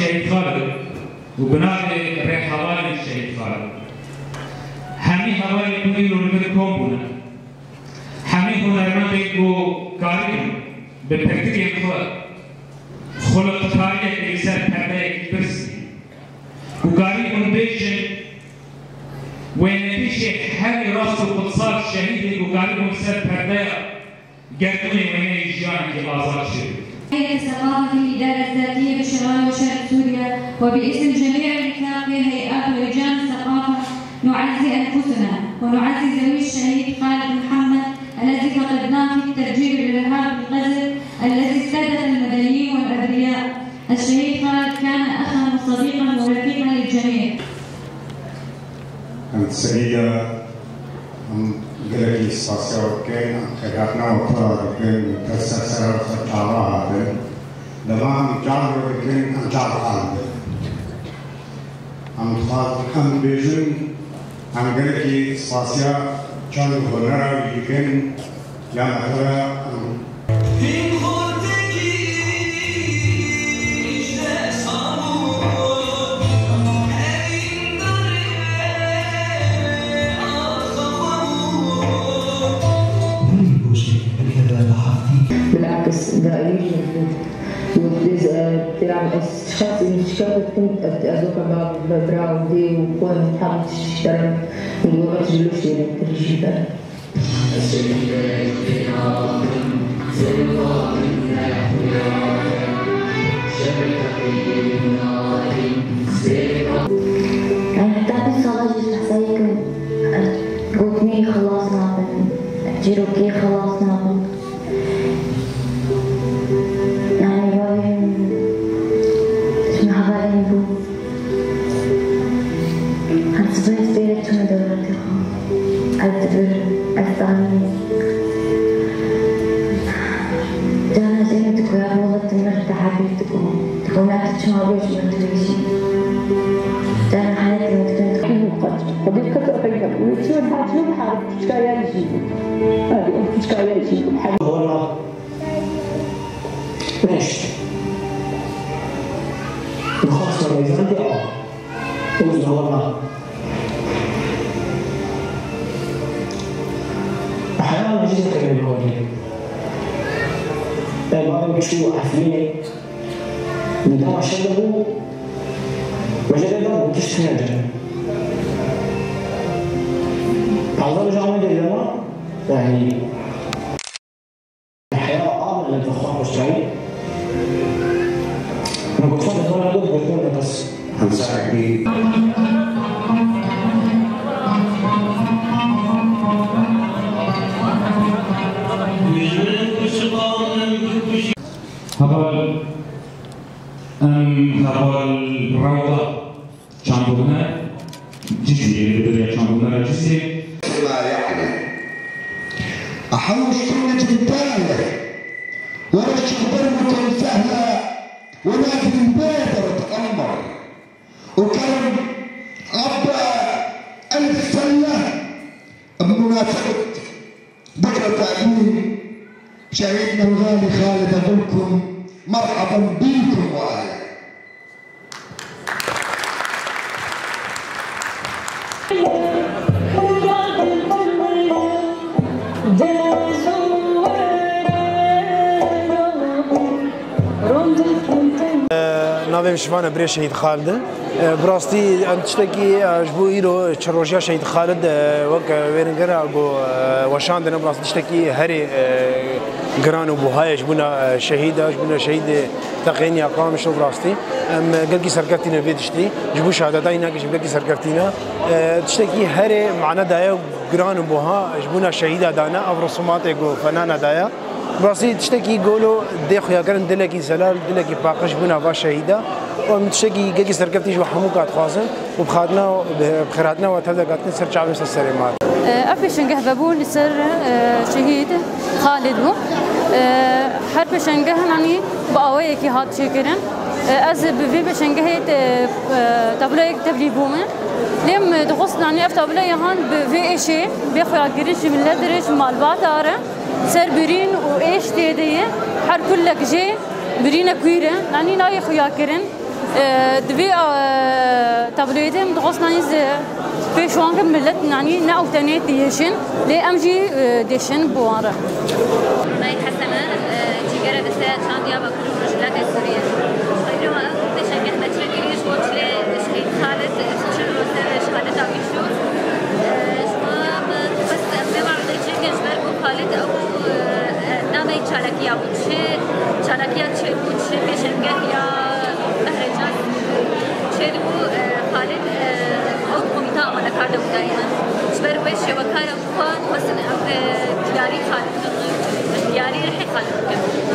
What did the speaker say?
شهيد خالد وبنادي ريح حوالي الشهيد خالد همي حوالي كويلو نبدكم بنا همي هنرمندي وكاريم ببرتكي خلق تاريخ إنسان حبايك برسي وكاريم بيجن وين في شيء حامي راسه وقصار شهيد وكاريم سر حبايك قدوني وين يجيان كبازار شريف. هيئة الثقافة في الإدارة الذاتية بشمال وشرق سوريا وباسم جميع رفاق هيئات ولجان الثقافة نعزي أنفسنا ونعزي ذوي الشهيد خالد محمد الذي فقدناه في التفجير بالإرهاب القذر الذي استهدف المدنيين والأبرياء. الشهيد خالد كان أخا وصديقا ورفيقا للجميع. أنت سيدة قلت استاسيو كان خيراتنا وطار كان تسسر فتاوى هذا لما جعلوا كان أنجار خالد أم بيجن أم قلت استاسيو كان هنرا يمكن يا مثلا بالعكس دائري بتلعب استشهاد استشهاد كنت أتوقع ببراو دي وكون متحمس اشترك من وقت جلوسي للترجيبات. يعني تعرف صلاة حسيكم قوتني خلاص نابن جيروكي خلاص نابن يعني باين اسمها باين بو هنصبر سبيرتهم دورتهم أدبر الثانية جانا زينتكم يا والله تمرت حبيبتكم تكون لا تتشابهش من تريشي جانا حياتي متكنت قضيت كثر فيها ويصير حاجة حارب تشكايا يجيبوا هذه تشكايا يجيبوا حاجة والله ماشي نخلص من الميزان دي وزن والله أحيانا جزء كبير الوالد ما بيشوفوا عارفين بدهم شغلوا وجدوا بتشتغل أظن جامعة الجامعة يعني الحياة آمنة للفخار والشعير أنا كنت فاضي أنا أقول بقول بس هنساعدني هبل الروضة شامبونا جسمي بدري شامبونا جسمي ما يعني أحوش كل جبالة ورش برمك سهلة ونادي البيضة وتقمر وكرم أبا ألف سنة بمناسبة ذكرى تأمين شهيدنا الغالي خالد أبوكم مرحبا بكم وأهلا. ناوی شوانه بری شهید خالد براستی انتشتکی جبو ایرو چروجیا شهید خالد وقت ويرنجر أو وشاندنا براستی تشتکی هری گران و بوهایش بنا شهیدش بنا شهید تقینی اقامش براستی قلقي سركرتينا فيدشتي جبو شهادتين ناقش قلقي سركرتينا تشتكي هري معنا دايا قران بوها جبونا شهيدة دانا أو رسومات جو فنانة دايا براسي تشتكي يقولوا ديخو يا قرن دلكي سلال دلكي باقش بونا فا شهيدة ومتشتكي قلقي سركرتي جو حموكات خاصة وبخاتنا بخيراتنا وتبدا قاتنا سر شعب مثل السليمات أفشن قهببون سر شهيد خالد بو حرب شنقهناني بقوية كي هاد شكرن از بفي بشنقهت تابلويك تبليبومن لم دخصناني اف تابلوي هان بفي اشي بخويا قريش من لدرش مال باتاره سر برين وايش تيديه حر كلك جي برينا كويره يعني لا يخويا كرن دبي تابلويتهم تغصنانيز بيشوان كملت يعني نأوتانيت ديشن لي أمجي ديشن بوارا. ما يحسنا تجارة بسات شانديا بكرو رجلات السورية. خيروا تشان كهنا تشكيليش وتشلي شهيد خالد شنو شهادة تعيشوا. شما بس ما بعرف تشكيل جبر بو خالد أو نامي شاركيا وتشي شاركيا تشي وتشي بيشنجه يا بهرجان. شدو خالد أو كوميتا أمانة كارده دائما. جبر ويش وكارا فان وسن تياري خالد تياري رح خالد